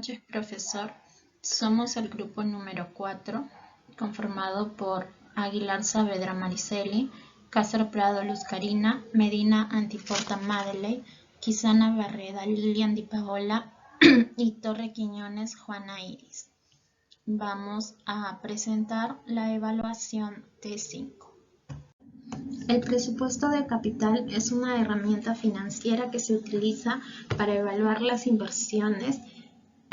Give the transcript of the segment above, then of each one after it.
noches, profesor. Somos el grupo número 4, conformado por Aguilar Saavedra Mariceli, Castro Prado Luz Karina, Medina Antiporta Madeleine, Quisana Barreda Lilian Di Paola y Torre Quiñones Juana Iris. Vamos a presentar la evaluación T5. El presupuesto de capital es una herramienta financiera que se utiliza para evaluar las inversiones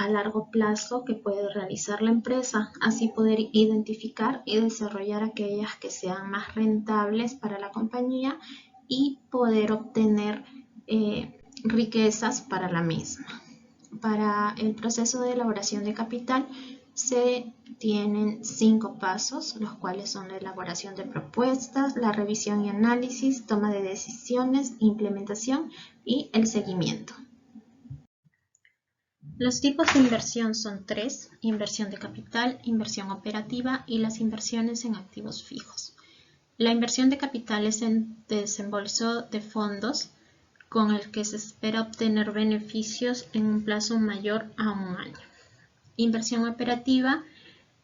a largo plazo que puede realizar la empresa, así poder identificar y desarrollar aquellas que sean más rentables para la compañía y poder obtener riquezas para la misma. Para el proceso de elaboración de capital se tienen 5 pasos, los cuales son la elaboración de propuestas, la revisión y análisis, toma de decisiones, implementación y el seguimiento. Los tipos de inversión son 3, inversión de capital, inversión operativa y las inversiones en activos fijos. La inversión de capital es el desembolso de fondos con el que se espera obtener beneficios en un plazo mayor a un año. Inversión operativa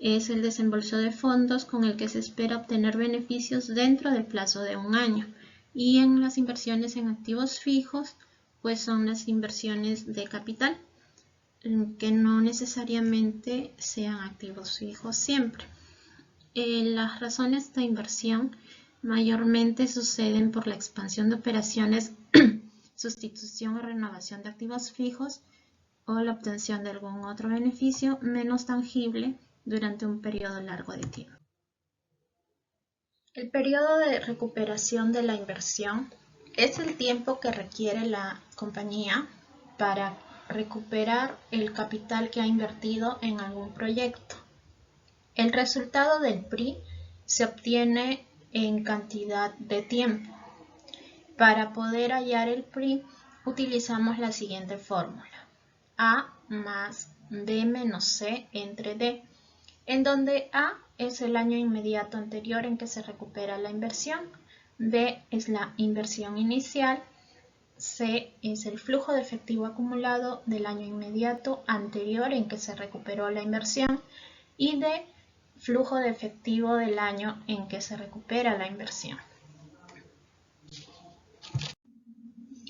es el desembolso de fondos con el que se espera obtener beneficios dentro del plazo de un año. Y en las inversiones en activos fijos, pues son las inversiones de capital, que no necesariamente sean activos fijos siempre. Las razones de inversión mayormente suceden por la expansión de operaciones, sustitución o renovación de activos fijos o la obtención de algún otro beneficio menos tangible durante un periodo largo de tiempo. El periodo de recuperación de la inversión es el tiempo que requiere la compañía para recuperar el capital que ha invertido en algún proyecto. El resultado del PRI se obtiene en cantidad de tiempo. Para poder hallar el PRI utilizamos la siguiente fórmula: A más B menos C entre D, en donde A es el año inmediato anterior en que se recupera la inversión, B es la inversión inicial, C es el flujo de efectivo acumulado del año inmediato anterior en que se recuperó la inversión y D, flujo de efectivo del año en que se recupera la inversión.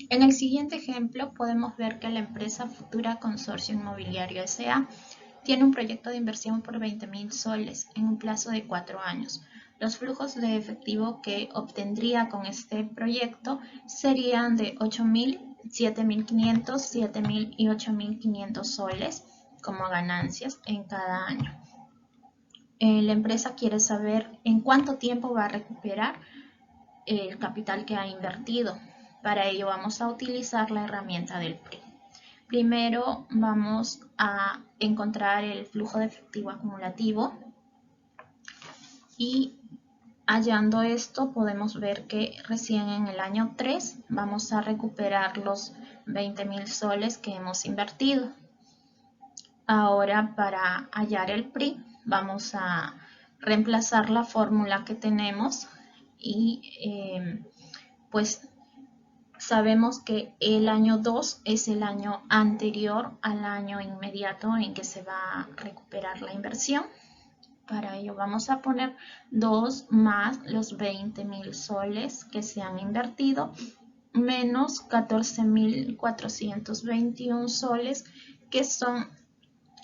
En el siguiente ejemplo podemos ver que la empresa Futura Consorcio Inmobiliario S.A. tiene un proyecto de inversión por 20.000 soles en un plazo de 4 años. Los flujos de efectivo que obtendría con este proyecto serían de 8.000, 7.500, 7.000 y 8.500 soles como ganancias en cada año. La empresa quiere saber en cuánto tiempo va a recuperar el capital que ha invertido. Para ello vamos a utilizar la herramienta del PRI. Primero vamos a encontrar el flujo de efectivo acumulativo y hallando esto podemos ver que recién en el año 3 vamos a recuperar los 20.000 soles que hemos invertido. Ahora para hallar el PRI vamos a reemplazar la fórmula que tenemos y pues sabemos que el año 2 es el año anterior al año inmediato en que se va a recuperar la inversión. Para ello vamos a poner 2 más los 20.000 soles que se han invertido menos 14.421 soles que son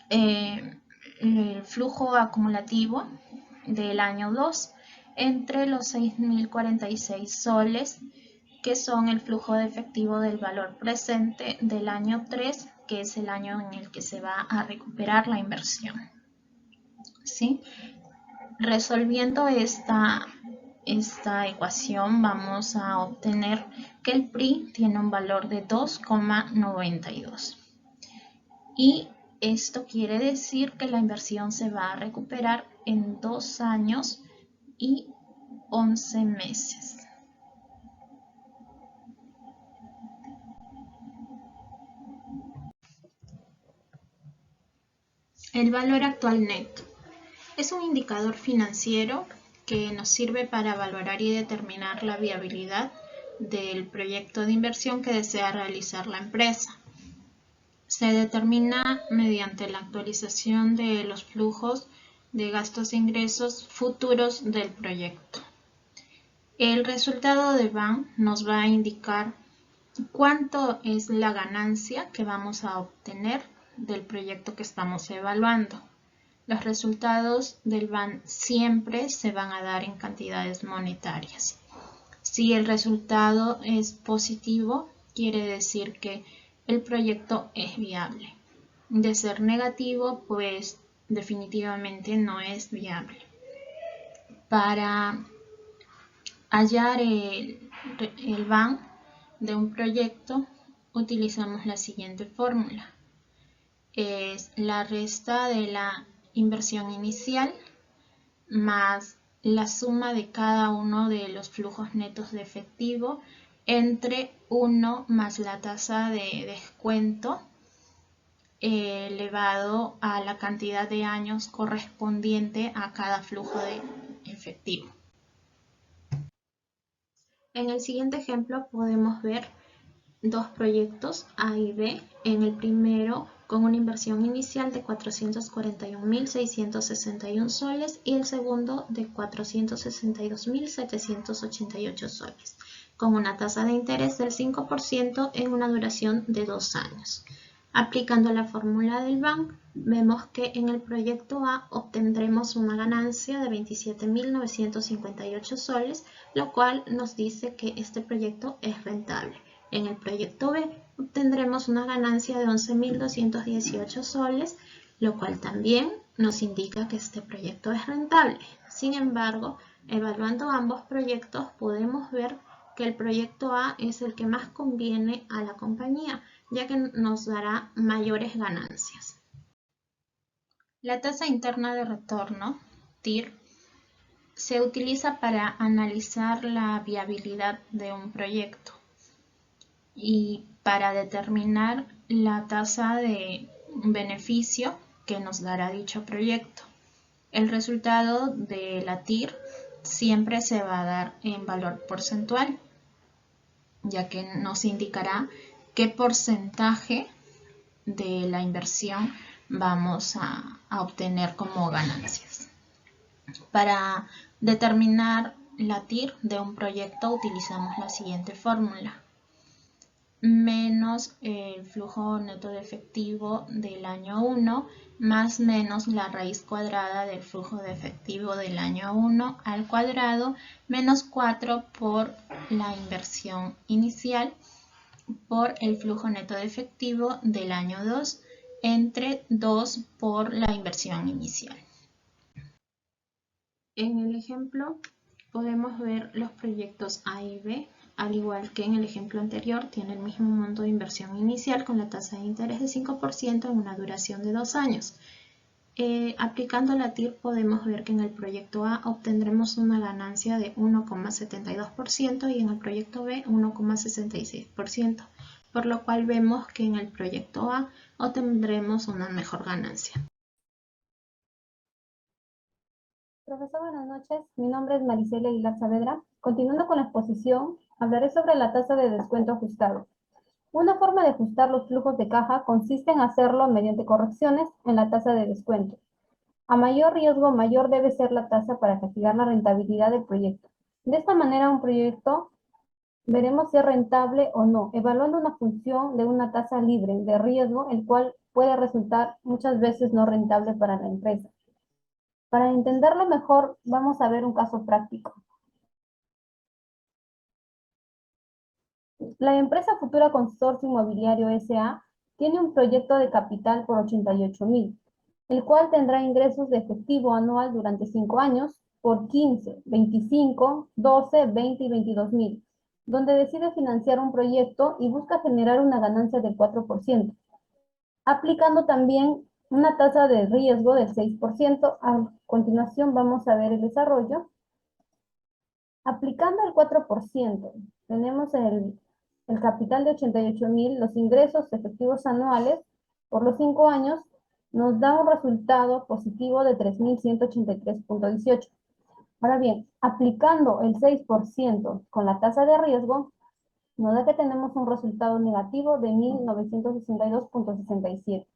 el flujo acumulativo del año 2 entre los 6.046 soles que son el flujo de efectivo del valor presente del año 3, que es el año en el que se va a recuperar la inversión. ¿Sí? Resolviendo esta ecuación vamos a obtener que el PRI tiene un valor de 2,92. Y esto quiere decir que la inversión se va a recuperar en 2 años y 11 meses. El valor actual neto es un indicador financiero que nos sirve para valorar y determinar la viabilidad del proyecto de inversión que desea realizar la empresa. se determina mediante la actualización de los flujos de gastos e ingresos futuros del proyecto. El resultado de BAN nos va a indicar cuánto es la ganancia que vamos a obtener del proyecto que estamos evaluando. Los resultados del BAN siempre se van a dar en cantidades monetarias. Si el resultado es positivo, quiere decir que el proyecto es viable. De ser negativo, pues definitivamente no es viable. Para hallar el BAN de un proyecto, utilizamos la siguiente fórmula. Es la resta de la inversión inicial más la suma de cada uno de los flujos netos de efectivo entre 1 más la tasa de descuento elevado a la cantidad de años correspondiente a cada flujo de efectivo. En el siguiente ejemplo podemos ver dos proyectos A y B. En el primero con una inversión inicial de 441.661 soles y el segundo de 462.788 soles, con una tasa de interés del 5% en una duración de 2 años. Aplicando la fórmula del BAN, vemos que en el proyecto A obtendremos una ganancia de 27.958 soles, lo cual nos dice que este proyecto es rentable. En el proyecto B obtendremos una ganancia de 11.218 soles, lo cual también nos indica que este proyecto es rentable. Sin embargo, evaluando ambos proyectos podemos ver que el proyecto A es el que más conviene a la compañía, ya que nos dará mayores ganancias. La tasa interna de retorno, TIR, se utiliza para analizar la viabilidad de un proyecto y para determinar la tasa de beneficio que nos dará dicho proyecto. El resultado de la TIR siempre se va a dar en valor porcentual, ya que nos indicará qué porcentaje de la inversión vamos a obtener como ganancias. Para determinar la TIR de un proyecto utilizamos la siguiente fórmula: menos el flujo neto de efectivo del año 1 más menos la raíz cuadrada del flujo de efectivo del año 1 al cuadrado menos 4 por la inversión inicial por el flujo neto de efectivo del año 2 entre 2 por la inversión inicial. En el ejemplo podemos ver los proyectos A y B. Al igual que en el ejemplo anterior, tiene el mismo monto de inversión inicial con la tasa de interés de 5% en una duración de 2 años. Aplicando la TIR podemos ver que en el proyecto A obtendremos una ganancia de 1,72% y en el proyecto B 1,66%, por lo cual vemos que en el proyecto A obtendremos una mejor ganancia. Profesor, buenas noches. Mi nombre es Maricela Aguilar Saavedra. Continuando con la exposición, hablaré sobre la tasa de descuento ajustado. Una forma de ajustar los flujos de caja consiste en hacerlo mediante correcciones en la tasa de descuento. A mayor riesgo, mayor debe ser la tasa para castigar la rentabilidad del proyecto. De esta manera, un proyecto veremos si es rentable o no, evaluando una función de una tasa libre de riesgo, el cual puede resultar muchas veces no rentable para la empresa. Para entenderlo mejor, vamos a ver un caso práctico. La empresa Futura Consorcio Inmobiliario S.A. tiene un proyecto de capital por 88.000, el cual tendrá ingresos de efectivo anual durante 5 años por 15, 25, 12, 20 y 22.000, donde decide financiar un proyecto y busca generar una ganancia del 4%, aplicando también una tasa de riesgo del 6%. A continuación vamos a ver el desarrollo. Aplicando el 4%, tenemos el capital de 88.000, los ingresos efectivos anuales por los 5 años nos da un resultado positivo de 3.183.18. Ahora bien, aplicando el 6% con la tasa de riesgo, nos da que tenemos un resultado negativo de 1962.67.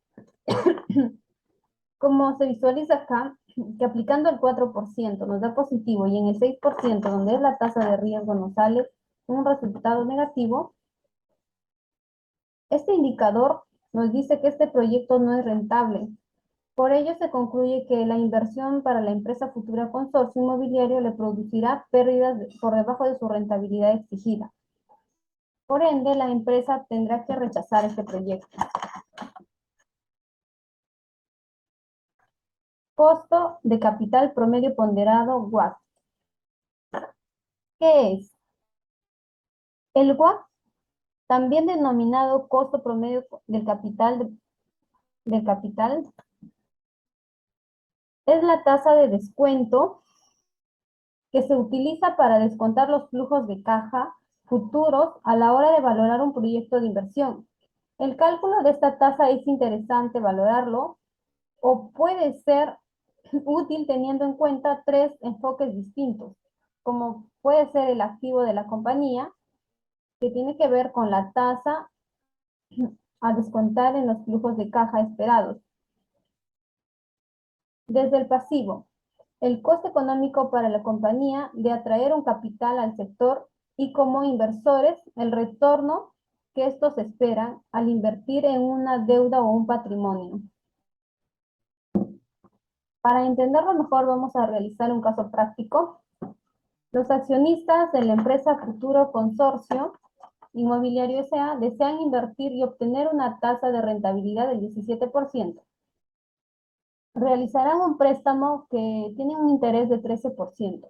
Como se visualiza acá, que aplicando el 4% nos da positivo y en el 6%, donde es la tasa de riesgo, nos sale un resultado negativo, este indicador nos dice que este proyecto no es rentable. Por ello se concluye que la inversión para la empresa futura consorcio inmobiliario le producirá pérdidas por debajo de su rentabilidad exigida. Por ende, la empresa tendrá que rechazar este proyecto. Costo de capital promedio ponderado WACC. ¿Qué es? El WACC, también denominado costo promedio del capital, es la tasa de descuento que se utiliza para descontar los flujos de caja futuros a la hora de valorar un proyecto de inversión. El cálculo de esta tasa es interesante valorarlo o puede ser útil teniendo en cuenta tres enfoques distintos, como puede ser el activo de la compañía, que tiene que ver con la tasa a descontar en los flujos de caja esperados. Desde el pasivo, el coste económico para la compañía de atraer un capital al sector y como inversores, el retorno que estos esperan al invertir en una deuda o un patrimonio. Para entenderlo mejor, vamos a realizar un caso práctico. Los accionistas de la empresa Futuro Consorcio Inmobiliario S.A. desean invertir y obtener una tasa de rentabilidad del 17%. Realizarán un préstamo que tiene un interés de 13%.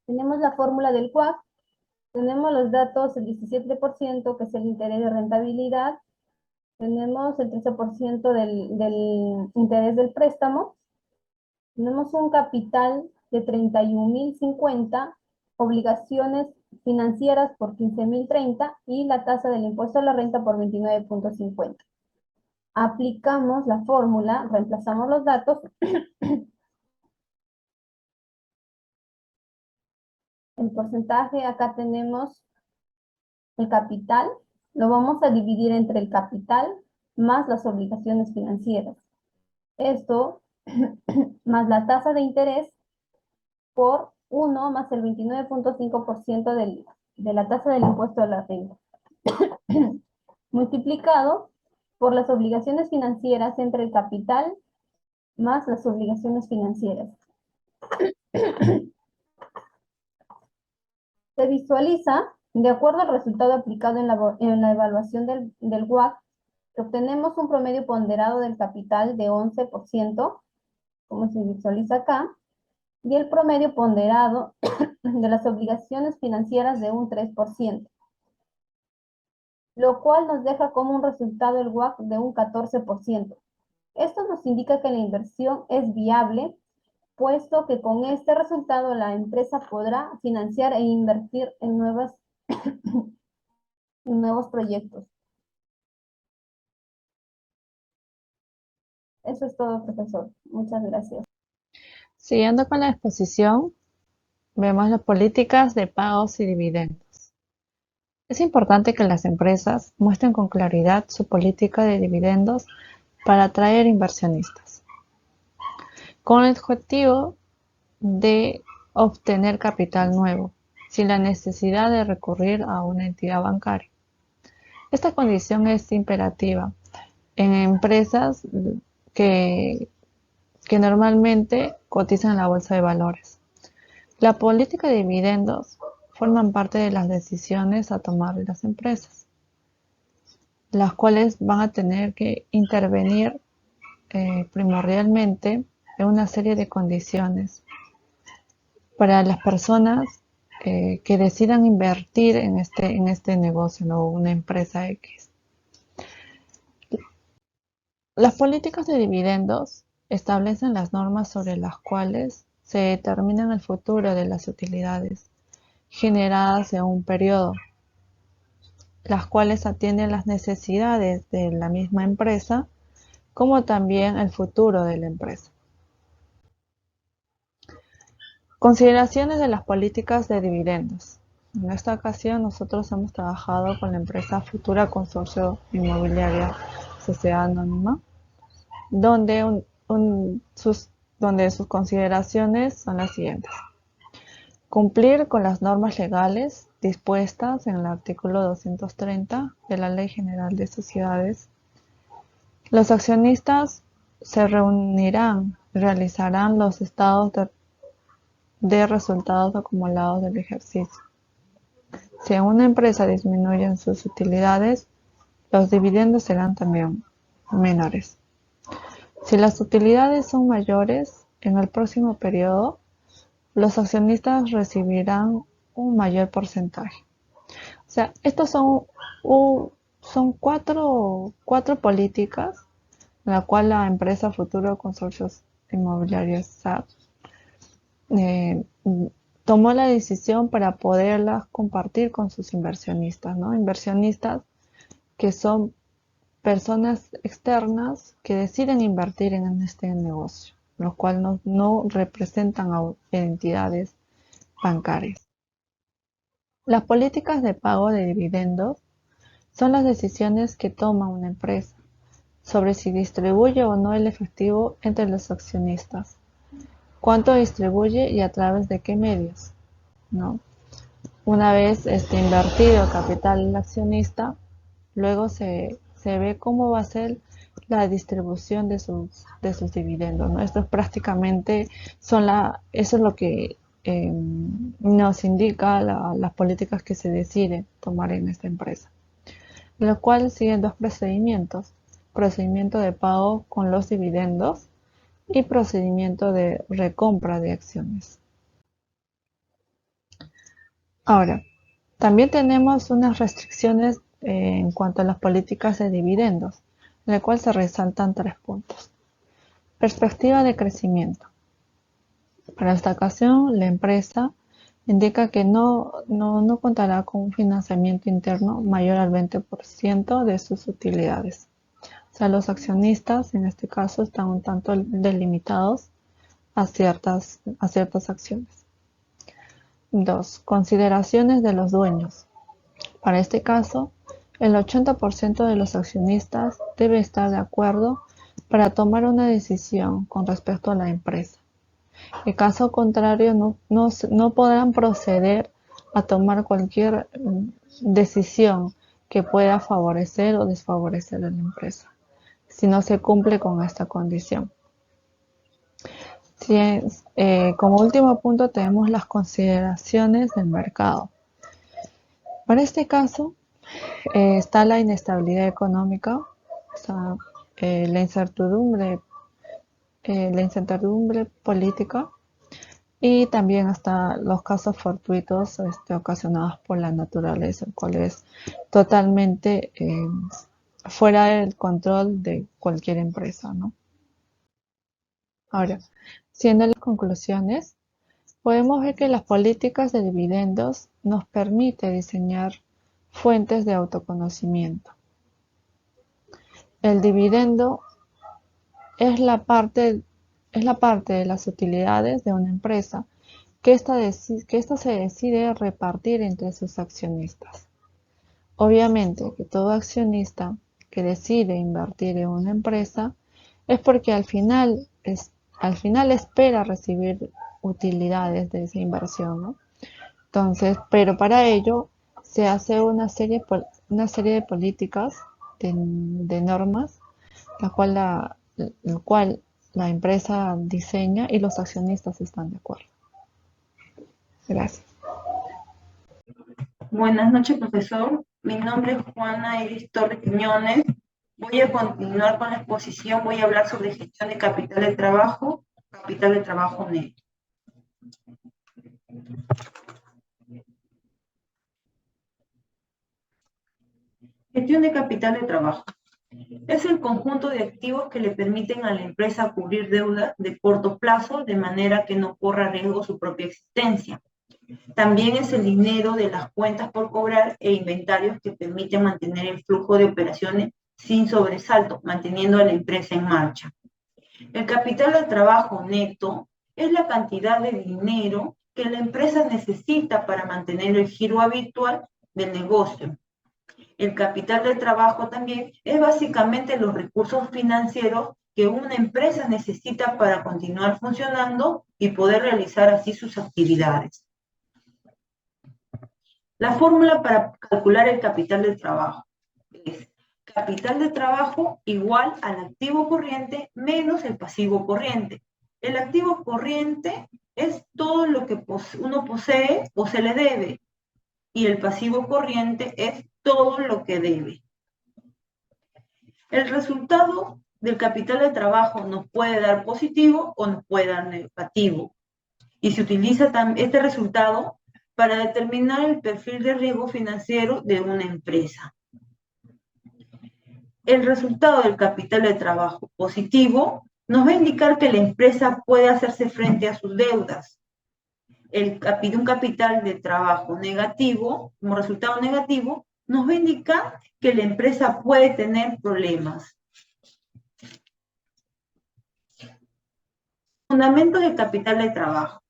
Tenemos la fórmula del WACC, tenemos los datos, el 17%, que es el interés de rentabilidad, tenemos el 13% del interés del préstamo, tenemos un capital de 31.050, obligaciones financieras por 15.030 y la tasa del impuesto a la renta por 29.50. Aplicamos la fórmula, reemplazamos los datos. El porcentaje, acá tenemos el capital, lo vamos a dividir entre el capital más las obligaciones financieras. Esto más la tasa de interés por 1 más el 29.5% de la tasa del impuesto a la renta. Multiplicado por las obligaciones financieras entre el capital más las obligaciones financieras. Se visualiza, de acuerdo al resultado aplicado en la evaluación del WACC, que obtenemos un promedio ponderado del capital de 11%, como se visualiza acá, y el promedio ponderado de las obligaciones financieras de un 3%, lo cual nos deja como un resultado el WACC de un 14%. Esto nos indica que la inversión es viable, puesto que con este resultado la empresa podrá financiar e invertir en nuevos proyectos. Eso es todo, profesor. Muchas gracias. Siguiendo con la exposición, vemos las políticas de pagos y dividendos. Es importante que las empresas muestren con claridad su política de dividendos para atraer inversionistas, con el objetivo de obtener capital nuevo, sin la necesidad de recurrir a una entidad bancaria. Esta condición es imperativa en empresas que normalmente cotizan en la bolsa de valores. La política de dividendos forman parte de las decisiones a tomar de las empresas, las cuales van a tener que intervenir primordialmente en una serie de condiciones para las personas que decidan invertir en este negocio, ¿no? Una empresa X. Las políticas de dividendos establecen las normas sobre las cuales se determina el futuro de las utilidades generadas en un periodo, las cuales atienden las necesidades de la misma empresa, como también el futuro de la empresa. Consideraciones de las políticas de dividendos. En esta ocasión nosotros hemos trabajado con la empresa Futura Consorcio Inmobiliaria Sociedad Anónima, donde, donde sus consideraciones son las siguientes. Cumplir con las normas legales dispuestas en el artículo 230 de la Ley General de Sociedades. Los accionistas se reunirán y realizarán los estados de resultados acumulados del ejercicio. Si en una empresa disminuyen sus utilidades, los dividendos serán también menores. Si las utilidades son mayores, en el próximo periodo, los accionistas recibirán un mayor porcentaje. O sea, estos son cuatro políticas en la cual la empresa Futuro Consorcios Inmobiliarios SAP tomó la decisión para poderlas compartir con sus inversionistas, ¿no? Inversionistas que son personas externas que deciden invertir en este negocio, lo cual no representan a entidades bancarias. Las políticas de pago de dividendos son las decisiones que toma una empresa sobre si distribuye o no el efectivo entre los accionistas, cuánto distribuye y a través de qué medios, ¿no? Una vez invertido el capital del accionista, luego se ve cómo va a ser la distribución de sus dividendos, ¿no? Esto es prácticamente eso es lo que nos indica las políticas que se decide tomar en esta empresa, lo cual siguen dos procedimientos: procedimiento de pago con los dividendos y procedimiento de recompra de acciones. Ahora, también tenemos unas restricciones en cuanto a las políticas de dividendos, en la cual se resaltan 3 puntos. Perspectiva de crecimiento. Para esta ocasión, la empresa indica que no contará con un financiamiento interno mayor al 20% de sus utilidades. O sea, los accionistas en este caso están un tanto delimitados a ciertas acciones. 2. Consideraciones de los dueños. Para este caso, el 80% de los accionistas debe estar de acuerdo para tomar una decisión con respecto a la empresa. En caso contrario, no podrán proceder a tomar cualquier decisión que pueda favorecer o desfavorecer a la empresa, si no se cumple con esta condición. Como último punto tenemos las consideraciones del mercado. Para este caso está la inestabilidad económica, está, la incertidumbre política y también hasta los casos fortuitos ocasionados por la naturaleza, el cual es totalmente fuera del control de cualquier empresa, ¿no? Ahora, siendo las conclusiones, podemos ver que las políticas de dividendos nos permiten diseñar fuentes de autoconocimiento. El dividendo es la parte de las utilidades de una empresa que ésta se decide repartir entre sus accionistas. Obviamente que todo accionista que decide invertir en una empresa es porque al final espera recibir utilidades de esa inversión, ¿no? Entonces, pero para ello se hace una serie de políticas, de normas, la cual la empresa diseña y los accionistas están de acuerdo. Gracias. Buenas noches, profesor. Mi nombre es Juana Iris Torres Quiñones. Voy a continuar con la exposición. Voy a hablar sobre gestión de capital de trabajo neto. Gestión de capital de trabajo. Es el conjunto de activos que le permiten a la empresa cubrir deuda de corto plazo de manera que no corra riesgo su propia existencia. También es el dinero de las cuentas por cobrar e inventarios que permiten mantener el flujo de operaciones sin sobresalto, manteniendo a la empresa en marcha. El capital de trabajo neto es la cantidad de dinero que la empresa necesita para mantener el giro habitual del negocio. El capital de trabajo también es básicamente los recursos financieros que una empresa necesita para continuar funcionando y poder realizar así sus actividades. La fórmula para calcular el capital de trabajo es capital de trabajo igual al activo corriente menos el pasivo corriente. El activo corriente es todo lo que uno posee o se le debe, y el pasivo corriente es todo lo que debe. El resultado del capital de trabajo nos puede dar positivo o nos puede dar negativo. Y se utiliza este resultado para determinar el perfil de riesgo financiero de una empresa. El resultado del capital de trabajo positivo nos va a indicar que la empresa puede hacerse frente a sus deudas. Un capital de trabajo negativo, como resultado negativo, nos va a indicar que la empresa puede tener problemas. Fundamentos del capital de trabajo.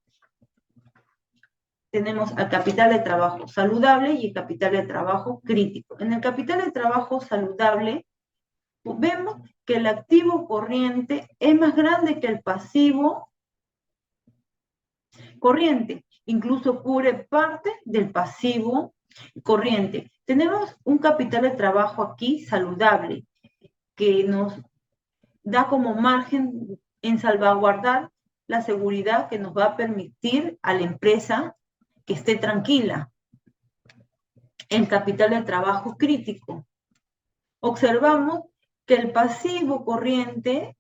Tenemos al capital de trabajo saludable y el capital de trabajo crítico. En el capital de trabajo saludable, vemos que el activo corriente es más grande que el pasivo corriente. Incluso cubre parte del pasivo corriente. Tenemos un capital de trabajo aquí saludable que nos da como margen en salvaguardar la seguridad que nos va a permitir a la empresa que esté tranquila. El capital de trabajo crítico. Observamos que el pasivo corriente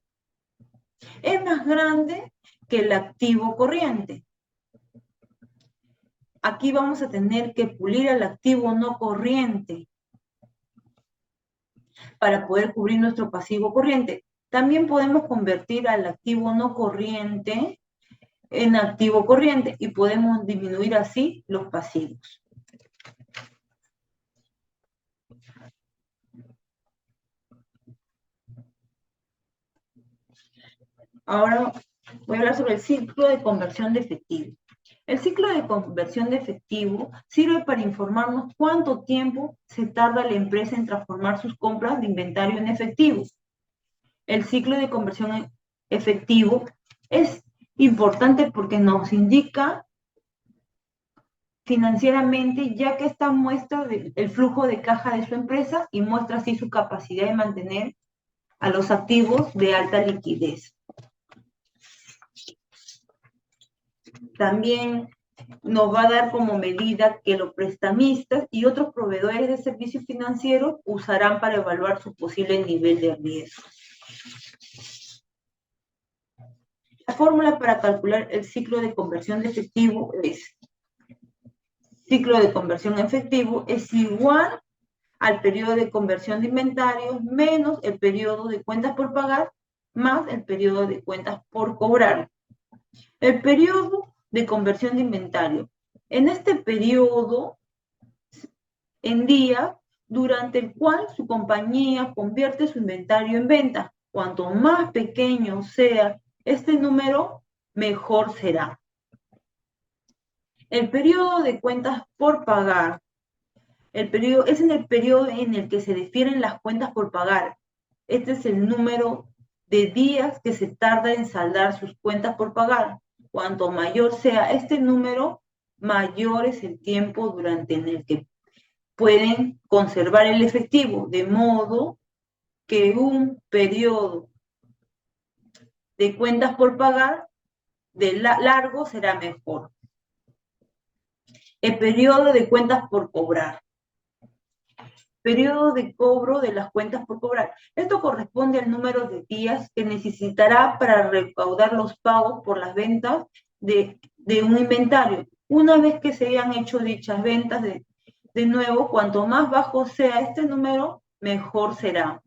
es más grande que el activo corriente. Aquí vamos a tener que pulir al activo no corriente para poder cubrir nuestro pasivo corriente. También podemos convertir al activo no corriente en activo corriente y podemos disminuir así los pasivos. Ahora voy a hablar sobre el ciclo de conversión de efectivo. El ciclo de conversión de efectivo sirve para informarnos cuánto tiempo se tarda la empresa en transformar sus compras de inventario en efectivo. El ciclo de conversión en efectivo es importante porque nos indica financieramente, ya que esta muestra el flujo de caja de su empresa y muestra así su capacidad de mantener a los activos de alta liquidez. También nos va a dar como medida que los prestamistas y otros proveedores de servicios financieros usarán para evaluar su posible nivel de riesgo. La fórmula para calcular el ciclo de conversión de efectivo es: ciclo de conversión efectivo es igual al periodo de conversión de inventarios menos el periodo de cuentas por pagar más el periodo de cuentas por cobrar. El periodo de conversión de inventario. En este periodo, en día, durante el cual su compañía convierte su inventario en venta. Cuanto más pequeño sea este número, mejor será. El periodo de cuentas por pagar. Es en el periodo en el que se difieren las cuentas por pagar. Este es el número de días que se tarda en saldar sus cuentas por pagar. Cuanto mayor sea este número, mayor es el tiempo durante el que pueden conservar el efectivo, de modo que un periodo de cuentas por pagar de largo será mejor. El periodo de cuentas por cobrar. Periodo de cobro de las cuentas por cobrar. Esto corresponde al número de días que necesitará para recaudar los pagos por las ventas de un inventario. Una vez que se hayan hecho dichas ventas, de nuevo, cuanto más bajo sea este número, mejor será.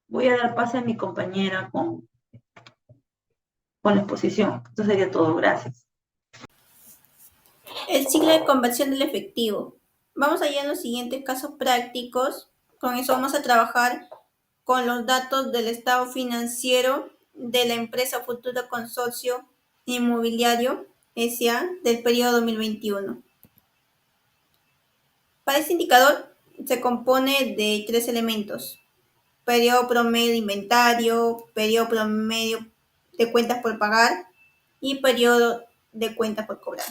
Voy a dar pase a mi compañera con la exposición. Esto sería todo. Gracias. El ciclo de conversión del efectivo. Vamos allá en los siguientes casos prácticos. Con eso vamos a trabajar con los datos del estado financiero de la empresa Futuro Consorcio Inmobiliario S.A. del periodo 2021. Para este indicador se compone de 3 elementos: periodo promedio de inventario, periodo promedio de cuentas por pagar y periodo de cuentas por cobrar.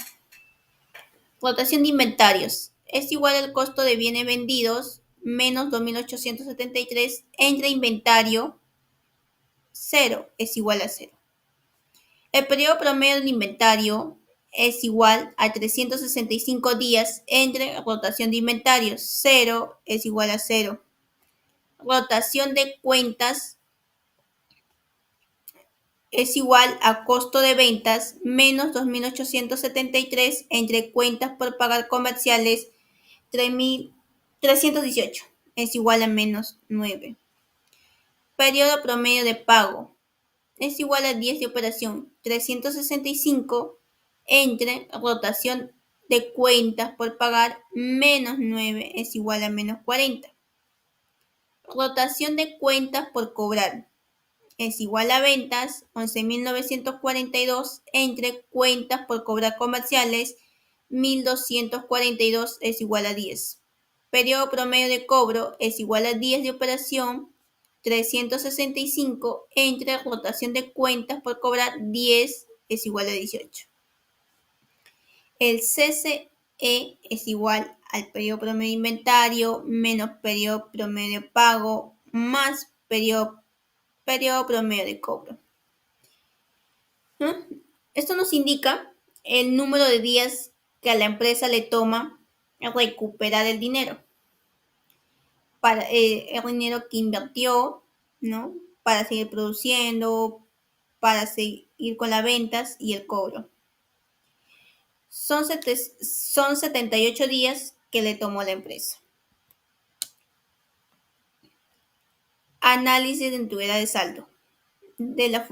Rotación de inventarios es igual al costo de bienes vendidos menos 2.873 entre inventario 0 es igual a 0. El periodo promedio del inventario es igual a 365 días entre rotación de inventarios 0 es igual a 0. Rotación de cuentas es igual a costo de ventas menos 2.873 entre cuentas por pagar comerciales 3.318 es igual a menos 9. Periodo promedio de pago es igual a 10 de operación 365 entre rotación de cuentas por pagar menos 9 es igual a menos 40. Rotación de cuentas por cobrar es igual a ventas 11.942 entre cuentas por cobrar comerciales 1.242 es igual a 10. Periodo promedio de cobro es igual a 10 de operación 365 entre rotación de cuentas por cobrar 10 es igual a 18. El CCE es igual al periodo promedio de inventario menos periodo promedio de pago más periodo promedio de cobro. Esto nos indica el número de días que a la empresa le toma recuperar el dinero. Para el dinero que invirtió, ¿no? Para seguir produciendo, para seguir con las ventas y el cobro. Son 78 días que le tomó la empresa. Análisis de antigüedad de saldo de la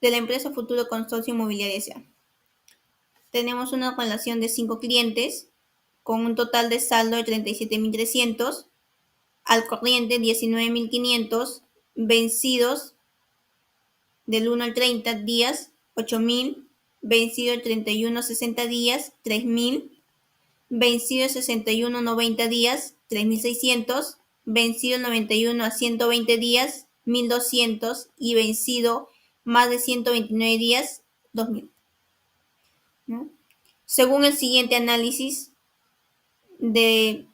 empresa Futuro Consorcio Inmobiliario S.A. Tenemos una relación de 5 clientes con un total de saldo de 37.300, al corriente 19.500, vencidos del 1 al 30 días 8.000, vencido el 31 a 60 días 3.000, vencido el 61 a 90 días 3.600, vencido el 91 a 120 días 1.200 y vencido más de 129 días 2.000. ¿No? Según el siguiente análisis de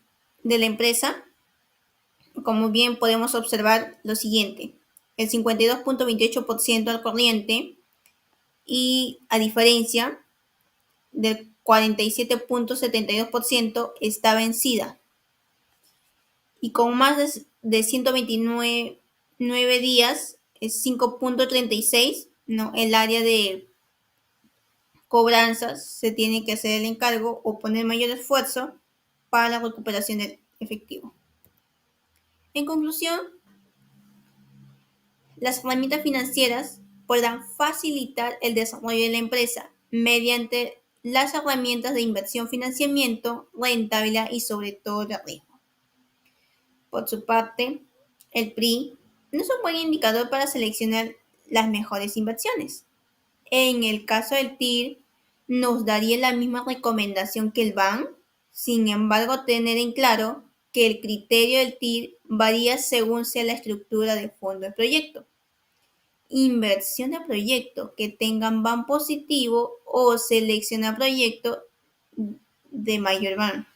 la empresa, como bien podemos observar lo siguiente: el 52.28% al corriente y a diferencia del 47.72% está vencida. Y con más de 129 días es 5.36, ¿no? El área de cobranzas se tiene que hacer el encargo o poner mayor esfuerzo para la recuperación del efectivo. En conclusión, las herramientas financieras podrán facilitar el desarrollo de la empresa mediante las herramientas de inversión, financiamiento, rentabilidad y sobre todo de riesgo. Por su parte, el PRI no es un buen indicador para seleccionar las mejores inversiones. En el caso del TIR, nos daría la misma recomendación que el BAN, sin embargo, tener en claro que el criterio del TIR varía según sea la estructura del fondo del proyecto. Inversión de proyectos que tengan BAN positivo o selecciona proyectos de mayor BAN.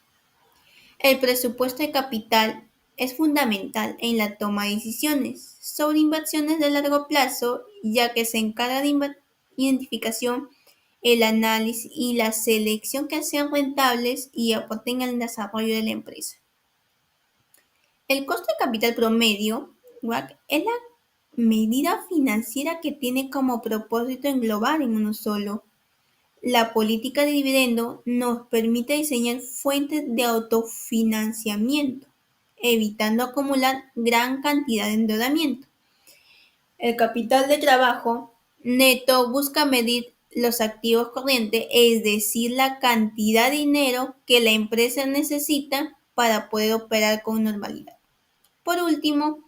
El presupuesto de capital es fundamental en la toma de decisiones sobre inversiones de largo plazo, ya que se encarga de identificación, el análisis y la selección que sean rentables y aporten al desarrollo de la empresa. El costo de capital promedio, WACC, es la medida financiera que tiene como propósito englobar en uno solo. La política de dividendo nos permite diseñar fuentes de autofinanciamiento, evitando acumular gran cantidad de endeudamiento. El capital de trabajo neto busca medir los activos corrientes, es decir, la cantidad de dinero que la empresa necesita para poder operar con normalidad. Por último,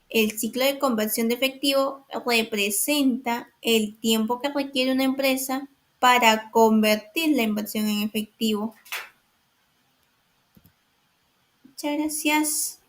el ciclo de conversión de efectivo representa el tiempo que requiere una empresa para convertir la inversión en efectivo. Muchas gracias.